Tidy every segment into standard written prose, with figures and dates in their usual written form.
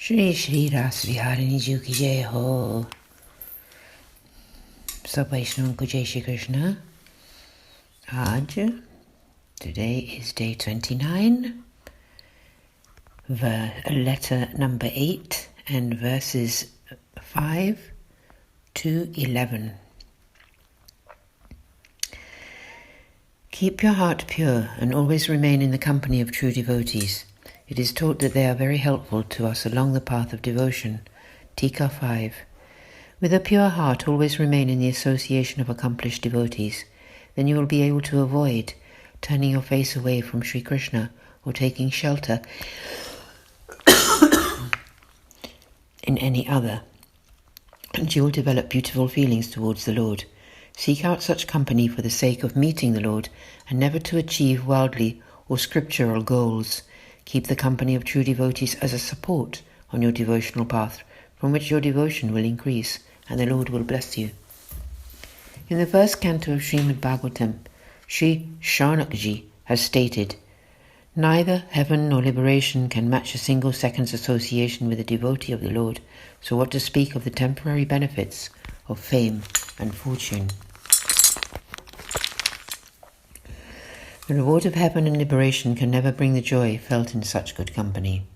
श्री श्री रास विहारिणी जी की जय हो। सब वैष्णव को जय श्री कृष्ण। आज today is day 29, letter number 8 and verses 5 to 11. Keep your heart pure and always remain in the company of true devotees. It is taught that they are very helpful to us along the path of devotion. Tika 5. With a pure heart, always remain in the association of accomplished devotees. Then you will be able to avoid turning your face away from Sri Krishna or taking shelter in any other. And you will develop beautiful feelings towards the Lord. Seek out such company for the sake of meeting the Lord and never to achieve worldly or scriptural goals. Keep the company of true devotees as a support on your devotional path, from which your devotion will increase and the Lord will bless you. In the first canto of Srimad Bhagavatam, Sri Shiksha has stated, "Neither heaven nor liberation can match a single second's association with a devotee of the Lord, so what to speak of the temporary benefits of fame and fortune." The reward of heaven and liberation can never bring the joy felt in such good company.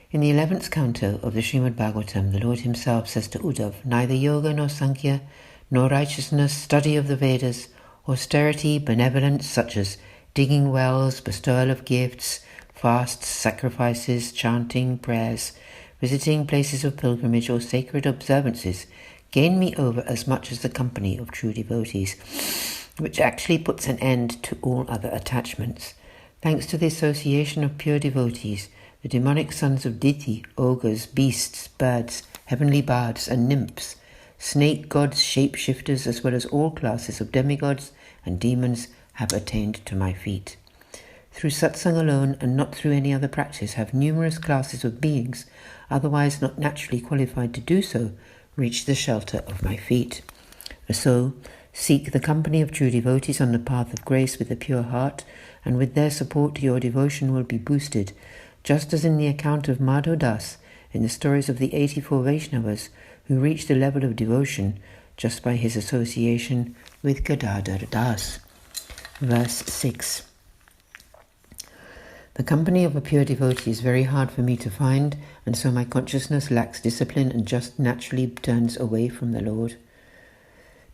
In the 11th canto of the Srimad Bhagavatam, the Lord himself says to Uddhav, "Neither yoga nor sankhya, nor righteousness, study of the Vedas, austerity, benevolence such as digging wells, bestowal of gifts, fasts, sacrifices, chanting, prayers, visiting places of pilgrimage, or sacred observances gain me over as much as the company of true devotees, which actually puts an end to all other attachments. Thanks to the association of pure devotees, the demonic sons of Diti, ogres, beasts, birds, heavenly bards and nymphs, snake gods, shapeshifters, as well as all classes of demigods and demons have attained to my feet. Through satsang alone and not through any other practice have numerous classes of beings, otherwise not naturally qualified to do so, reached the shelter of my feet. So, seek the company of true devotees on the path of grace with a pure heart, and with their support your devotion will be boosted, just as in the account of Madho Das, in the stories of the 84 Vaishnavas, who reached the level of devotion just by his association with Gadadhar Das. Verse 6. The company of a pure devotee is very hard for me to find, and so my consciousness lacks discipline and just naturally turns away from the Lord.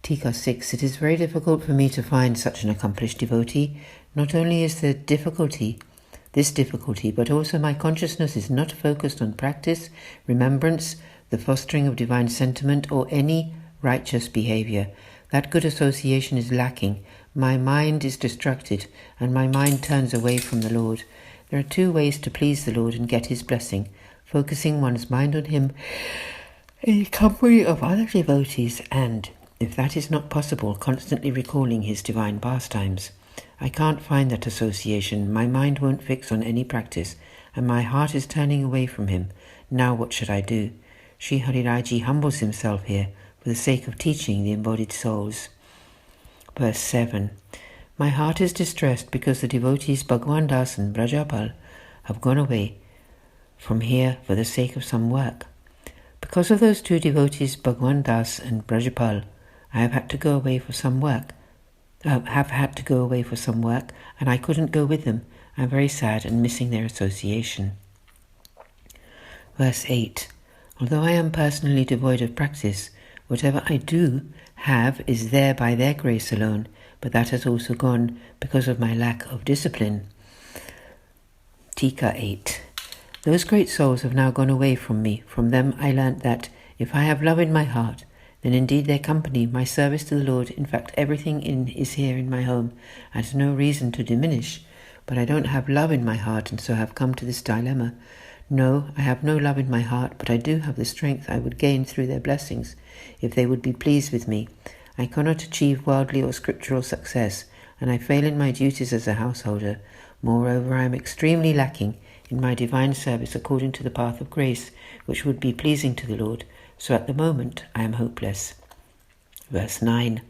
Tika 6. It is very difficult for me to find such an accomplished devotee. Not only is there this difficulty, but also my consciousness is not focused on practice, remembrance, the fostering of divine sentiment, or any righteous behavior. That good association is lacking. My mind is distracted, and my mind turns away from the Lord. There are two ways to please the Lord and get his blessing: focusing one's mind on him in the company of other devotees, and, if that is not possible, constantly recalling his divine pastimes. I can't find that association. My mind won't fix on any practice, and my heart is turning away from him. Now what should I do? Sri Hariraji humbles himself here for the sake of teaching the embodied souls. Verse 7. My heart is distressed because the devotees Bhagwan Das and Vrajapal have gone away from here for the sake of some work. Because of those two devotees, Bhagwan Das and Vrajapal, I have had to go away for some work, and I couldn't go with them. I'm very sad and missing their association. Verse 8. Although I am personally devoid of practice, whatever I do have is there by their grace alone, but that has also gone because of my lack of discipline. Tika 8. Those great souls have now gone away from me. From them I learnt that if I have love in my heart, then indeed their company, my service to the Lord, in fact everything is here in my home, has no reason to diminish. But I don't have love in my heart, and so have come to this dilemma. No, I have no love in my heart, but I do have the strength I would gain through their blessings, if they would be pleased with me. I cannot achieve worldly or scriptural success, and I fail in my duties as a householder. Moreover, I am extremely lacking in my divine service according to the path of grace, which would be pleasing to the Lord. So at the moment I am hopeless. Verse 9.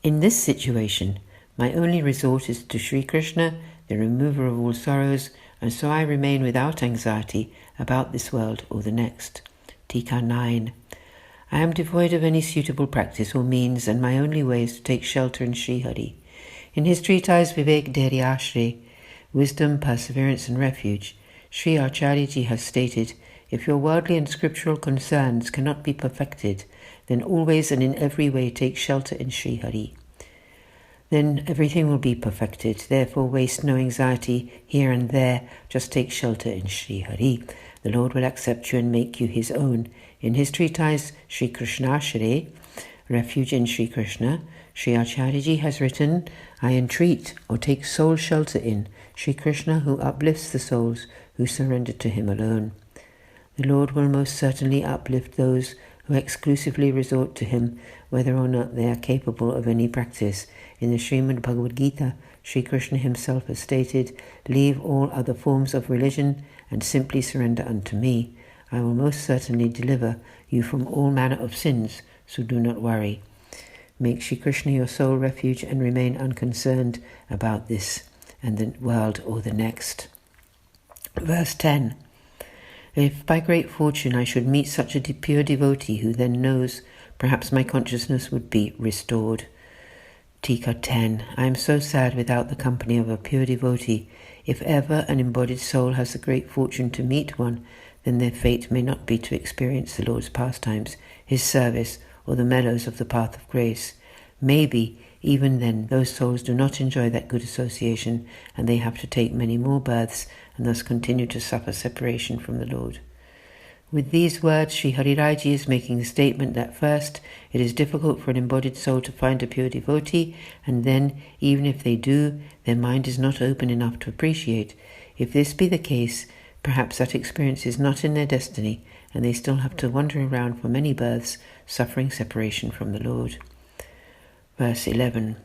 In this situation, my only resort is to Sri Krishna, the remover of all sorrows, and so I remain without anxiety about this world or the next. Tika 9. I am devoid of any suitable practice or means, and my only way is to take shelter in Sri Hari. In his treatise Vivek Dharya Wisdom, Perseverance and Refuge, Sri Acharyaji has stated, if your worldly and scriptural concerns cannot be perfected, then always and in every way take shelter in Sri Hari. Then everything will be perfected. Therefore waste no anxiety here and there. Just take shelter in Sri Hari. The Lord will accept you and make you his own. In his treatise Sri KrishnaaKinkari, Refuge in Sri Krishna, Sri Acharyaji has written, I entreat or take soul shelter in Sri Krishna, who uplifts the souls who surrender to him alone. The Lord will most certainly uplift those who exclusively resort to him, whether or not they are capable of any practice. In the Srimad Bhagavad Gita, Sri Krishna himself has stated, leave all other forms of religion and simply surrender unto me. I will most certainly deliver you from all manner of sins, so do not worry. Make Sri Krishna your sole refuge and remain unconcerned about this and the world or the next. Verse 10. If by great fortune I should meet such a pure devotee who then knows, perhaps my consciousness would be restored. Tika 10. I am so sad without the company of a pure devotee. If ever an embodied soul has the great fortune to meet one, then their fate may not be to experience the Lord's pastimes, his service, or the meadows of the path of grace. Maybe, even then, those souls do not enjoy that good association, and they have to take many more births, and thus continue to suffer separation from the Lord. With these words, Sri Hariraji is making the statement that first, it is difficult for an embodied soul to find a pure devotee, and then, even if they do, their mind is not open enough to appreciate. If this be the case, perhaps that experience is not in their destiny, and they still have to wander around for many births, suffering separation from the Lord. Verse 11.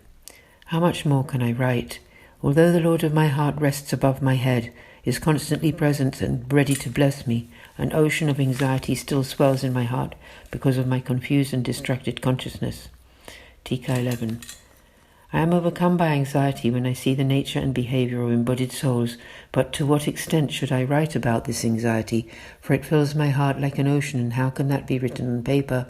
How much more can I write? Although the Lord of my heart rests above my head, is constantly present and ready to bless me, an ocean of anxiety still swells in my heart because of my confused and distracted consciousness. Tika 11. I am overcome by anxiety when I see the nature and behavior of embodied souls, but to what extent should I write about this anxiety? For it fills my heart like an ocean, and how can that be written on paper?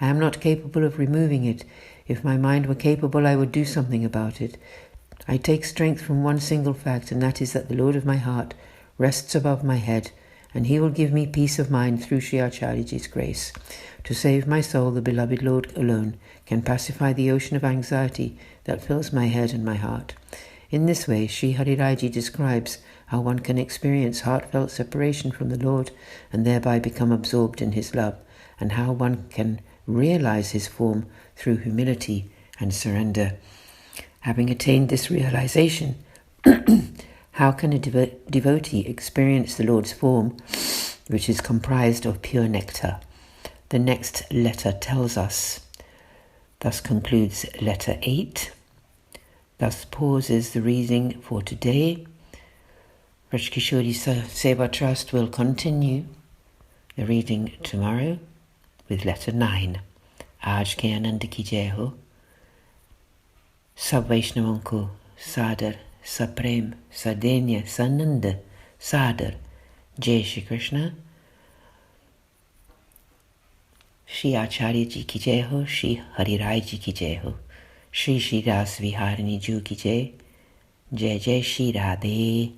I am not capable of removing it. If my mind were capable, I would do something about it. I take strength from one single fact, and that is that the Lord of my heart rests above my head, and he will give me peace of mind through Sri Acharyaji's grace. To save my soul, the beloved Lord alone can pacify the ocean of anxiety that fills my head and my heart. In this way, Sri Hariraji describes how one can experience heartfelt separation from the Lord and thereby become absorbed in his love, and how one can realize his form through humility and surrender. Having attained this realization, how can a devotee experience the Lord's form, which is comprised of pure nectar? The next letter tells us. Thus concludes letter 8. Thus pauses the reading for today. Vraja Kishori Seva Trust will continue the reading tomorrow with letter 9. Aaj ke Anand ki jai ho. सब वैष्णवों को सादर, सप्रेम, सदैन्य, सनंद, सादर जय श्री कृष्ण। श्री आचार्य जी की जय हो, श्री हरिराय जी की जय हो, श्री श्री रास विहारिणी जी की जय। जय जय श्री राधे।